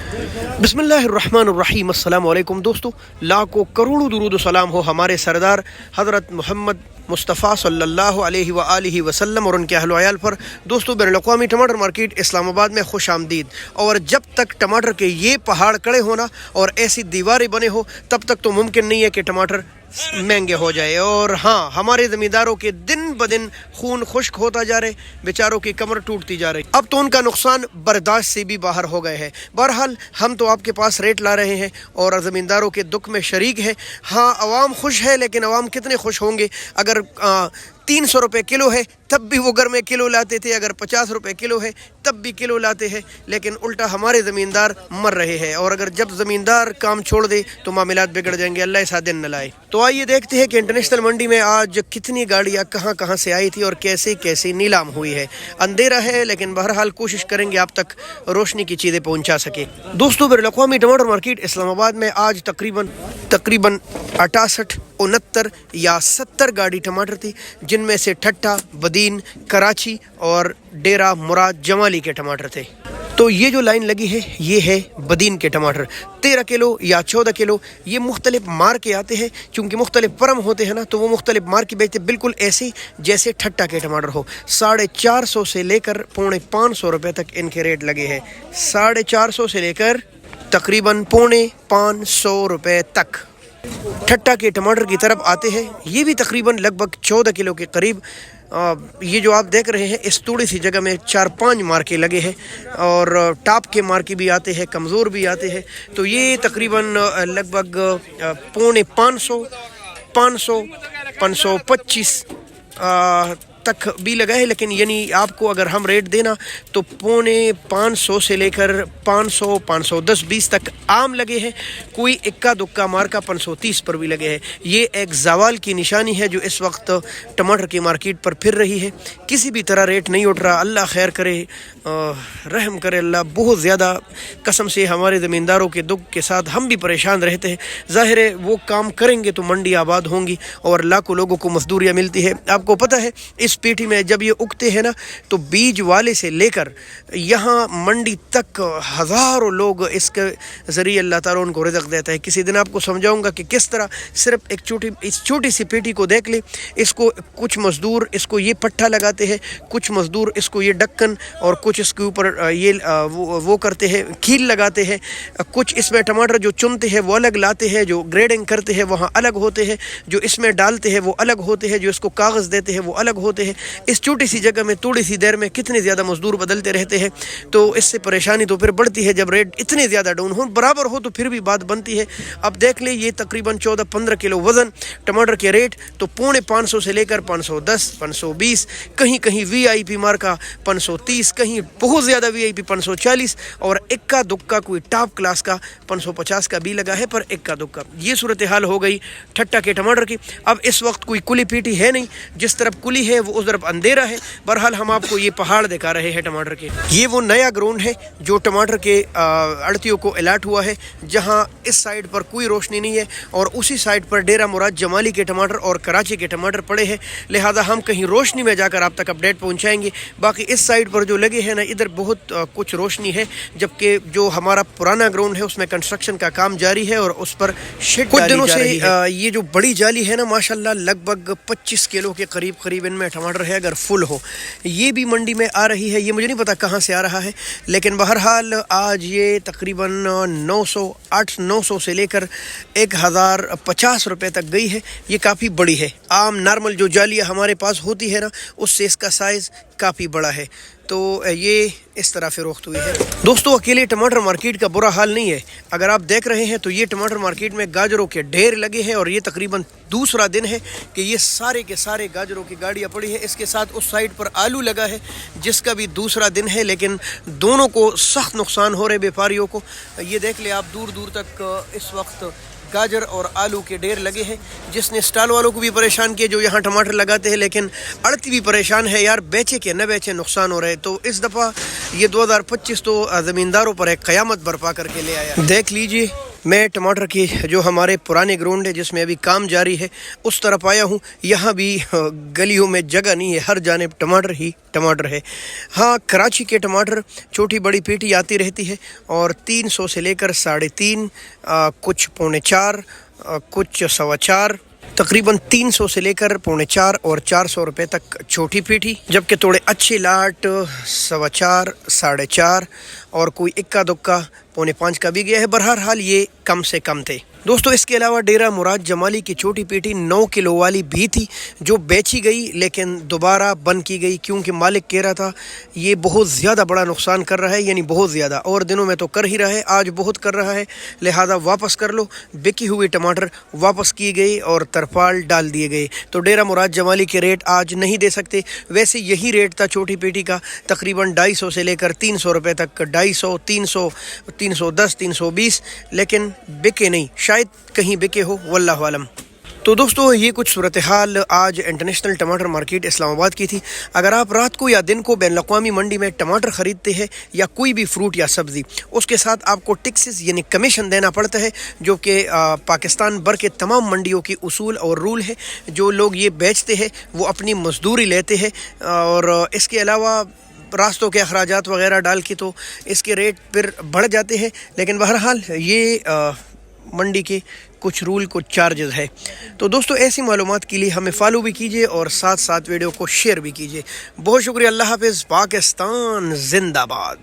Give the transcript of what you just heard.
बिस्मिल्लाहिर्रहमानिर्रहीम। अस्सलाम वालेकुम दोस्तों, लाखों करोड़ों दुरूद व सलाम हो हमारे सरदार हज़रत मोहम्मद मुस्तफ़ा सल्लल्लाहु अलैहि व आलिहि वसल्लम और उनके अहल व अयाल पर। दोस्तों, बैनुल-अक़वामी टमाटर मार्केट इस्लामाबाद में खुश आमदीद। और जब तक टमाटर के ये पहाड़ खड़े होना और ऐसी दीवारें बने हो तब तक तो मुमकिन नहीं है कि टमाटर महंगे हो जाए। और हाँ, हमारे ज़मींदारों के दिन ब दिन खून खुश्क होता जा रहे, बेचारों की कमर टूटती जा रही। अब तो उनका नुकसान बर्दाश्त से भी बाहर हो गए हैं। बहरहाल हम तो आपके पास रेट ला रहे हैं और ज़मींदारों के दुख में शरीक है। हाँ, अवाम खुश है, लेकिन अवाम कितने खुश होंगे अगर 300 रुपये किलो है तब भी वो घर में किलो लाते थे, अगर 50 रुपये किलो है तब भी किलो लाते हैं। लेकिन उल्टा हमारे ज़मींदार मर रहे हैं। और अगर जब ज़मींदार काम छोड़ दे तो मामलात बिगड़ जाएंगे, अल्लाह ऐसा दिन न लाए। तो आइए देखते हैं कि इंटरनेशनल मंडी में आज कितनी गाड़ियाँ कहाँ कहाँ से आई थी और कैसे कैसे नीलाम हुई है। अंधेरा है लेकिन बहरहाल कोशिश करेंगे आप तक रोशनी की चीज़ें पहुँचा सके। दोस्तों, बैनुल-अक़वामी टमाटर मार्केट इस्लामाबाद में आज तकरीबन 68, 69 या 70 गाड़ी टमाटर थी, जिनमें से ठट्टा, बदीन, कराची और डेरा मुराद जमाली के टमाटर थे। तो ये जो लाइन लगी है ये है बदीन के टमाटर। 13 किलो या 14 किलो ये मुख्तलिफ मार के आते हैं, चूँकि मुख्तलिफ परम होते हैं ना, तो वो मुख्तलिफ मार के बेचते बिल्कुल ऐसे जैसे ठट्टा के टमाटर हो। 450 से लेकर 450 रुपये तक इनके रेट लगे हैं। 450 से लेकर तकरीबन 550 रुपये तक ठट्टा के टमाटर की तरफ आते हैं। ये भी तकरीबन लगभग 14 किलो के करीब। ये जो आप देख रहे हैं इस थोड़ी सी जगह में 4-5 मार्के लगे हैं और टॉप के मार्के भी आते हैं, कमज़ोर भी आते हैं। तो ये तकरीबन लगभग 550, 500, 525 तक भी लगा है। लेकिन यानी आपको अगर हम रेट देना तो 550 से लेकर 500, 510, 20 तक आम लगे हैं। कोई इक्का दुक्का मार्का 530 पर भी लगे हैं। ये एक ज़वाल की निशानी है जो इस वक्त टमाटर की मार्केट पर फिर रही है। किसी भी तरह रेट नहीं उठ रहा। अल्लाह खैर करे, रहम करे अल्लाह। बहुत ज़्यादा कसम से हमारे ज़मींदारों के दुख के साथ हम भी परेशान रहते हैं। ज़ाहिर है वो काम करेंगे तो मंडी आबाद होंगी और लाखों लोगों को मजदूरियाँ मिलती है। आपको पता है इस पेटी में जब ये उगते हैं ना तो बीज वाले से लेकर यहाँ मंडी तक हज़ारों लोग इसके ज़रिए अल्लाह ताला उनको रिज़्क़ देता है। किसी दिन आपको समझाऊंगा कि किस तरह सिर्फ इस छोटी सी पेटी को देख ले। इसको कुछ मज़दूर इसको ये पट्टा लगाते हैं, कुछ मज़दूर इसको ये ढक्कन और कुछ इसके ऊपर ये वो करते हैं, कील लगाते हैं। कुछ इसमें टमाटर जो चुनते हैं वो अलग लाते हैं, जो ग्रेडिंग करते हैं वहाँ अलग होते हैं, जो इसमें डालते हैं वो अलग होते हैं, जो इसको कागज़ देते हैं वो अलग होते हैं। इस छोटी सी जगह में थोड़ी सी देर में कितने ज़्यादा मजदूर बदलते रहते हैं। तो इससे परेशानी तो फिर बढ़ती है जब रेट इतने ज़्यादा डाउन हो। बराबर हो तो फिर भी बात बनती है। अब देख ले ये तकरीबन 14-15 किलो वज़न टमाटर के रेट तो 550 से लेकर 510, 520, कहीं कहीं VIP मार्का 530, कहीं बहुत ज़्यादा VIP 540 और इक्का दुक्का कोई टॉप क्लास का 550 का भी लगा है। पर इक्का दुक्का ये सूरत हाल हो गई ठट्टा के टमाटर की। अब इस वक्त कोई कुली पीटी है नहीं, जिस तरफ कुली है वो उस तरफ अंधेरा है। बहरहाल हम आपको ये पहाड़ दिखा रहे हैं टमाटर के। ये वो नया ग्राउंड है जो टमाटर के अड़तियों को अलर्ट हुआ है, जहाँ इस साइड पर कोई रोशनी नहीं है और उसी साइड पर डेरा मुराद जमाली के टमाटर और कराची के टमाटर पड़े हैं। लिहाजा हम कहीं रोशनी में जाकर आप तक अपडेट पहुँचाएंगे। बाकी इस साइड पर जो लगे हैं ना इधर बहुत कुछ रोशनी है, जबकि जो हमारा पुराना ग्राउंड है उसमें कंस्ट्रक्शन का काम जारी है और उस पर शेड कुछ दिनों से ये जो बड़ी जाली है ना माशाल्लाह लगभग 25 किलो के करीब इनमें टमाटर है अगर फुल हो। ये भी मंडी में आ रही है, ये मुझे नहीं पता कहाँ से आ रहा है, लेकिन बहरहाल आज ये तकरीबन 900 से लेकर 1050 रुपये तक गई है। ये काफ़ी बड़ी है। आम नॉर्मल जो जालियाँ हमारे पास होती है ना उससे इसका साइज़ काफ़ी बड़ा है। तो ये इस तरह फ़रोख्त हुई है। दोस्तों, अकेले टमाटर मार्केट का बुरा हाल नहीं है। अगर आप देख रहे हैं तो ये टमाटर मार्केट में गाजरों के ढेर लगे हैं और ये तकरीबन दूसरा दिन है कि ये सारे के सारे गाजरों की गाड़ियाँ पड़ी है। इसके साथ उस साइड पर आलू लगा है जिसका भी दूसरा दिन है, लेकिन दोनों को सख्त नुकसान हो रहे व्यापारियों को। ये देख ले आप दूर दूर तक इस वक्त गाजर और आलू के ढेर लगे हैं, जिसने स्टॉल वालों को भी परेशान किया जो यहाँ टमाटर लगाते हैं। लेकिन अड़ती भी परेशान है यार, बेचे के न बेचे नुकसान हो रहे। तो इस दफ़ा ये 2025 तो ज़मींदारों पर एक क़यामत बरपा करके ले आया। देख लीजिए मैं टमाटर की जो हमारे पुराने ग्राउंड है जिसमें अभी काम जारी है उस तरफ आया हूँ। यहाँ भी गलियों में जगह नहीं है, हर जानिब टमाटर ही टमाटर है। हाँ, कराची के टमाटर छोटी बड़ी पेटी आती रहती है और 300 से लेकर 3.5, कुछ 4.25, कुछ 4.25, तकरीबन 300 से लेकर 4.25 और 400 रुपये तक छोटी पेटी, जबकि थोड़े अच्छे लाट 4.25, 4.5 और कोई इक्का दुक्का 4.5 का भी गया है। बहरहाल ये कम से कम थे दोस्तों। इसके अलावा डेरा मुराद जमाली की छोटी पेटी 9 किलो वाली भी थी जो बेची गई, लेकिन दोबारा बंद की गई क्योंकि मालिक कह रहा था ये बहुत ज़्यादा बड़ा नुकसान कर रहा है, यानी बहुत ज़्यादा, और दिनों में तो कर ही रहा है, आज बहुत कर रहा है, लिहाजा वापस कर लो। बिकी हुई टमाटर वापस किए गए और तरपाल डाल दिए गए। तो डेरा मुराद जमाली के रेट आज नहीं दे सकते। वैसे यही रेट था छोटी पेटी का, तकरीबन 250 से लेकर 300 रुपये तक, 250, 300, 310, 320, लेकिन बिके नहीं। शायद कहीं बिके हो, वल्लाहु आलम। तो दोस्तों, ये कुछ सूरत हाल आज इंटरनेशनल टमाटर मार्केट इस्लामाबाद की थी। अगर आप रात को या दिन को बैनुल-अक़वामी मंडी में टमाटर ख़रीदते हैं या कोई भी फ्रूट या सब्ज़ी, उसके साथ आपको टैक्सेस यानी कमीशन देना पड़ता है, जो कि पाकिस्तान भर के तमाम मंडियों की उसूल और रूल है। जो लोग ये बेचते हैं वो अपनी मजदूरी लेते हैं, और इसके अलावा रास्तों के अखराजात वगैरह डाल के तो इसके रेट फिर बढ़ जाते हैं। लेकिन बहरहाल ये मंडी के कुछ रूल, कुछ चार्जेस है। तो दोस्तों, ऐसी मालूमात के लिए हमें फॉलो भी कीजिए और साथ साथ वीडियो को शेयर भी कीजिए। बहुत शुक्रिया। अल्लाह हाफ़िज़। पाकिस्तान जिंदाबाद।